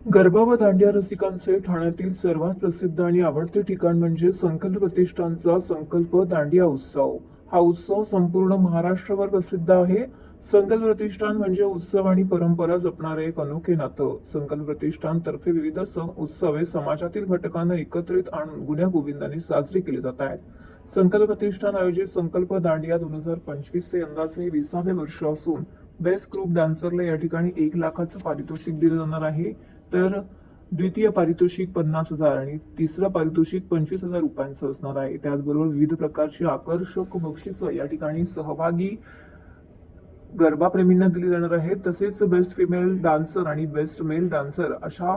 गरबा व दांडिया रसिकांचे ठाण्यातील सर्वात प्रसिद्ध आणि आवडते ठिकाण म्हणजे संकल्प प्रतिष्ठानचा संकल्प दांडिया उत्सव। हा उत्सव संपूर्ण महाराष्ट्रभर प्रसिद्ध आहे। संकल्प प्रतिष्ठान म्हणजे उत्सव आणि परंपरा जपणारे एक अनोखे नातं। संकल्प प्रतिष्ठान तर्फे विविध सण उत्सवे समाजातील घटकांना एकत्रित आणून गुण्यागोविंदाने साजरी केली जात आहेत। संकल्प प्रतिष्ठान आयोजित संकल्प दांडिया 2025 चे यंदाचे 20वे वर्ष असून बेस्ट ग्रुप डान्सरला या ठिकाणी 1 लाखाचं पारितोषिक दिलं जाणार आहे। तर द्वितीय पारितोषिक 50,000 आणि तिसरं पारितोषिक 25,000 रुपयांचं असणार आहे। त्याचबरोबर विविध प्रकारची आकर्षक बक्षिसं या ठिकाणी सहभागी गरबा प्रेमींना दिली जाणार आहेत। तसेच बेस्ट फिमेल डान्सर आणि बेस्ट मेल डान्सर अशा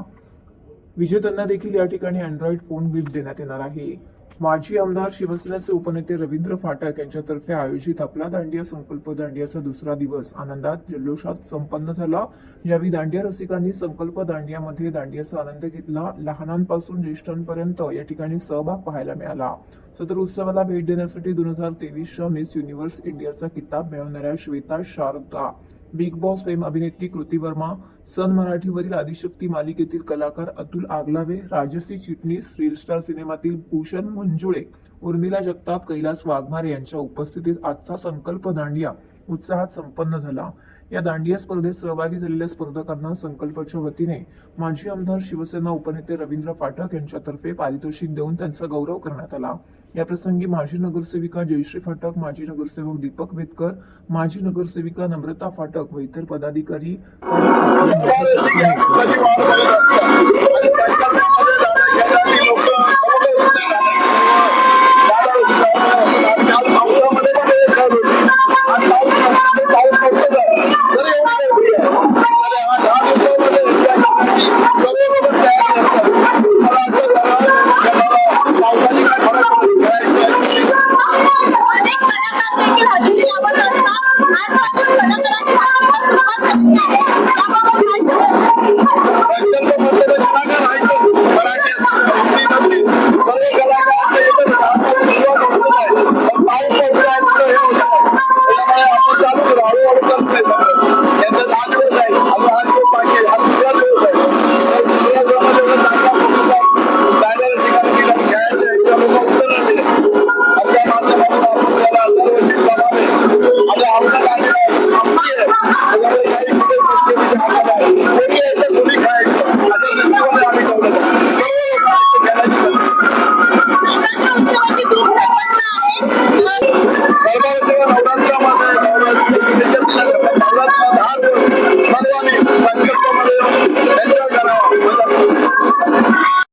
विजेत्यांना देखील या ठिकाणी अँड्रॉइड फोन गिफ्ट देण्यात येणार आहे। माजी आमदार शिवसेनेचे उपनेते रवींद्र फाटक यांच्यातर्फे आयोजित आपला दांडिया संकल्प दांडियाचा दुसरा दिवस आनंदात जल्लोषात संपन्न झाला। यावेळी दांडिया रसिकांनी संकल्प दांडियामध्ये दांडियाचा आनंद घेतला। लहानांपासून ज्येष्ठांपर्यंत या ठिकाणी सहभाग पाहायला मिळाला। सदर उत्सवाला भेट देण्यासाठी 2023च्या मिस युनिव्हर्स इंडियाचा किताब मिळवणाऱ्या Shweta Sharda, Bigg Boss fame अभिनेत्री कृती वर्मा, सन मराठीवरील आदिशक्ती मालिकेतील कलाकार अतुल आगलावे, राजसी चिटणीस, रील स्टार सिनेमातील भूषण मंजुळे, उर्मिला जगताप, कैलास वाघमारे यांच्या उपस्थितीत आजचा संकल्प दांडिया उत्साहात संपन्न झाला। या दांडिया स्पर्धेत सहभागी झालेल्या स्पर्धकांना संकल्पच्या वतीने माजी आमदार शिवसेना उपनेते रवींद्र फाटक यांच्यातर्फे पारितोषिक देऊन त्यांचा गौरव करण्यात आला। या प्रसंगी माजी नगरसेविका जयश्री फाटक, माजी नगरसेवक दीपक वेदकर, माजी नगरसेविका नम्रता फाटक व इतर पदाधिकारी संकल्प